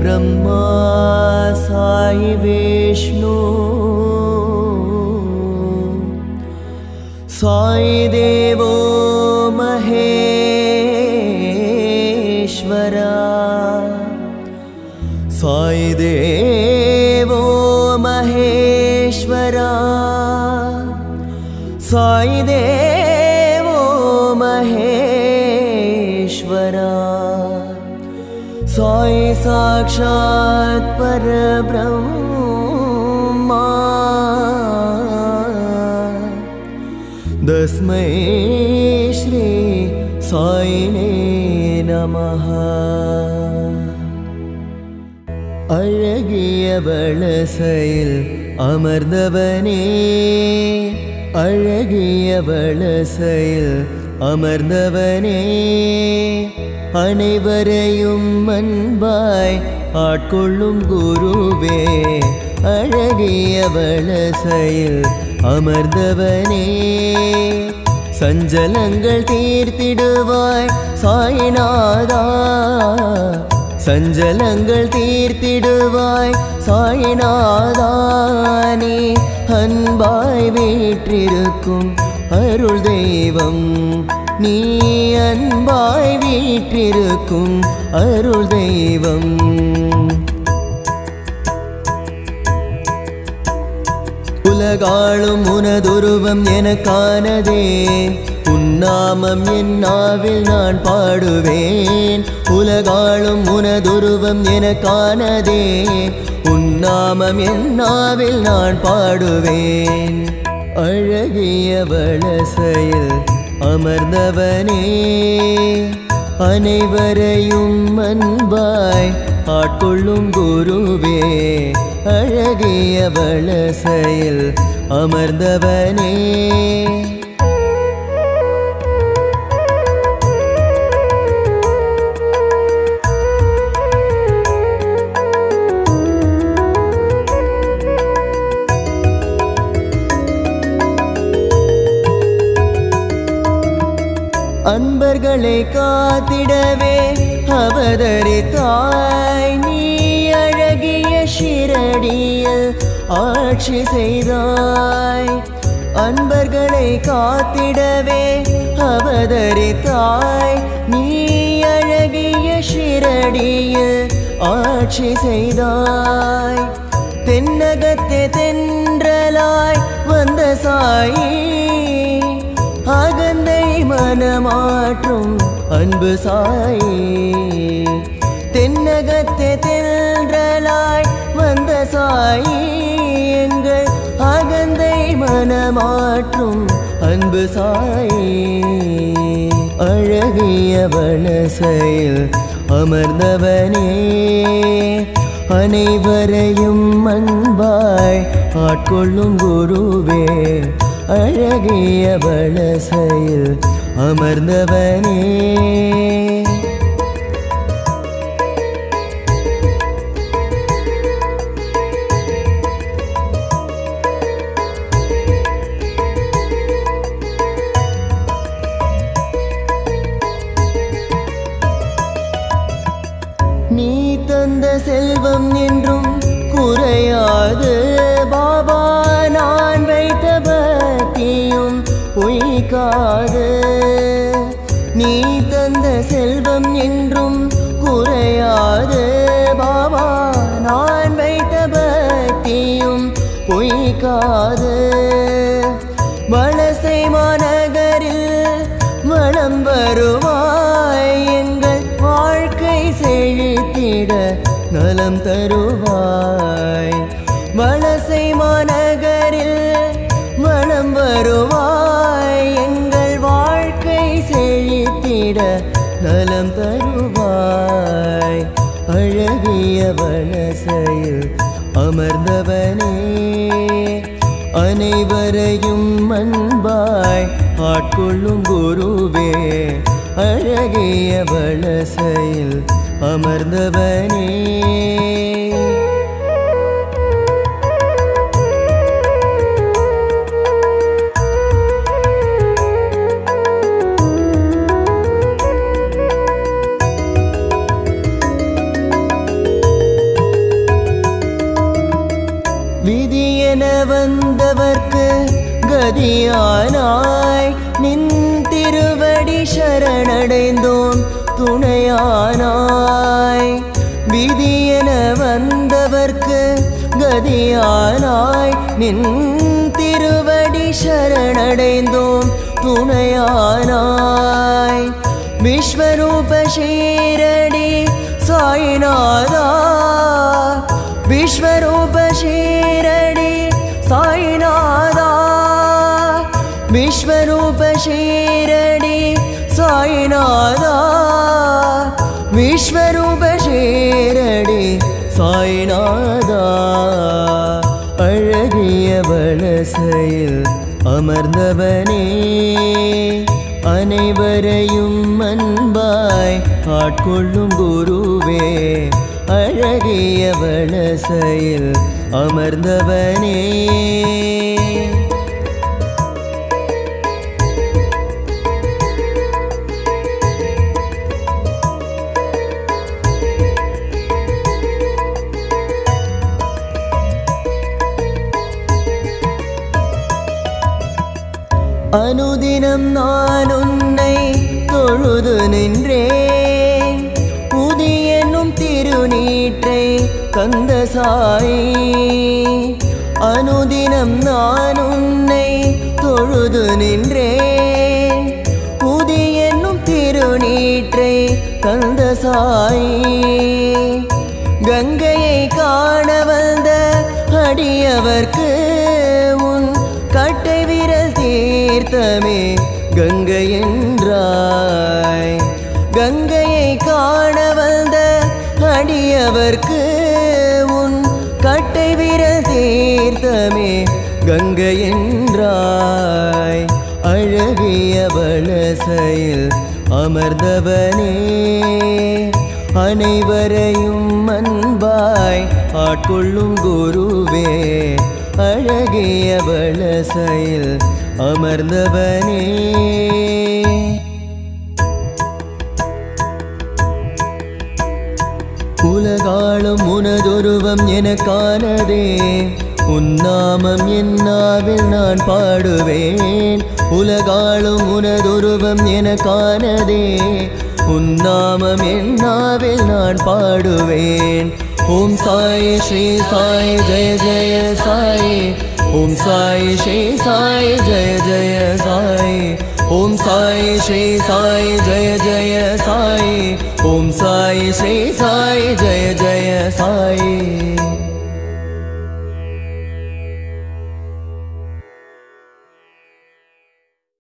ब्रह्मा साई विष्णु साई देवो महेश्वरा साई देवो महेश्वरा साई देवो महेश्वरा साई साक्षात् परब्रह्मा तस्मै श्री साईने नमः अழகிய வலசையில் அமர்ந்தவனே அழகிய வலசையில் அமர்ந்தவனே அனைவரையும் அன்பாய் ஆட்கொள்ளும் குருவே அழகிய வலசையில் அமர்ந்தவனே சஞ்சலங்கள் தீர்த்திடுவாய் சாய்நாதா சஞ்சலங்கள் தீர்த்திடுவாய் சாய்நாதா நீ அன்பாய் வீற்றிருக்கும் அருள் தெய்வம் நீ அன்பாய் வீற்றிருக்கும் அருள் தெய்வம் உலகாளும் உனதுருவம் எனக்கானதே உன்னாமம் என் நாவில் நான் பாடுவேன் உலகாளும் உனதுருவம் எனக்கானதே உன்னாமம் என் நாவில் நான் பாடுவேன் அழகிய வலசையில் அமர்ந்தவனே அனைவரையும் அன்பாய் ஆட்கொள்ளும் குருவே அழகிய வலசையில் அமர்ந்தவனே அன்பர்களை காத்திடவே அவதரித்தாய் நீ அழகிய ஷிரடியில் ஆட்சி செய்தாய் அன்பர்களை காத்திடவே அவதரித்தாய் நீ அழகிய ஷிரடியில் ஆட்சி செய்தாய் தென்னகத்தே தென்றலாய் வந்த சாயி அகந்தை மனமாற்றும் அன்பு சாயி தென்னகத்தே தென்றலாய் வந்த சாயி எங்கள் அகந்தை மனமாற்றும் அன்பு சாயி அழகிய வலசையில் அமர்ந்தவனே அனைவரையும் அன்பாய் ஆட்கொள்ளும் குருவே அழகிய வலசையில் அமர்ந்தவனே நீ தந்த செல்வம் என்றும் குறையாது பாபா நான் வைத்த பக்தியும் பொய்க்காது நீ தந்த செல்வம் என்றும் குறையாது பாபா நான் வைத்த பக்தியும் பொய்க்காது வலசை மாநகரில் வலம் வருவாய் எங்கள் வாழ்க்கை செழித்திட நலம் தருவாய் வலசை மாநகரில் வலம் வருவாய் எங்கள் வாழ்க்கை செழித்திட நலம் தருவாய் அழகிய வலசையில் அமர்ந்தவனே அனைவரையும் அன்பாய் ஆட்கொள்ளும் குருவே அழகிய வலசையில் அமர்ந்தவனே வந்தவர்க்கு கதியானாய் நின் திருவடி சரணடைந்தோம் துணையானாய் விதியென வந்தவர்க்கு கதியானாய் நின் திருவடி சரணடைந்தோம் துணையானாய் விஸ்வரூப ஷீரடி சாய்நாதா விஸ்வரூப ஷீரடி சாய்நாதா விஸ்வரூப ஷீரடி சாய்நாதா விஸ்வரூப ஷீரடி சாய்நாதா அழகிய வலசையில் அமர்ந்தவனே அனைவரையும் அன்பாய் ஆட்கொள்ளும் குருவே அழகிய வலசையில் அமர்ந்தவனே அனுதினம் நான் உன்னை தொழுது நின்றேன் உதியனும் திருநீற்றை தந்த சாயி அனுதினம் நான் உன்னை தொழுது நின்றேன் உதியனும் திருநீற்றை தந்த சாயி கங்கையை காண வந்த அடியவர்க்கு உன் கட்டை விரல் தீர்த்தமே கங்கை என்றாய் கங்கையை காண வந்த அடியவர்க்கு உன் கட்டை விரல் தீர்த்தமே கங்கை என்றாய் அழகிய வலசையில் அமர்ந்தவனே அனைவரையும் அன்பாய் ஆட்கொள்ளும் குருவே அழகிய வலசையில் அமர்ந்தவனே உலகாளும் உனதொருவம் எனக்கானதே உன்னாமம் என்னாவில் நான் பாடுவேன் உலகாளும் உனதொருவம் எனக்கானதே உன்னாமம் என்னாவில் நான் பாடுவேன் ஓம் சாய் ஸ்ரீ சாய் ஜெய ஜெய சாய் ஓம் சாய் ஸ்ரீ சாய் ஜெய ஜெய சாய் ஓம் சாய் ஸ்ரீ சாய் ஜெய ஜெய சாய் ஓம் சாய் ஸ்ரீ சாய் ஜெய ஜெய சாய்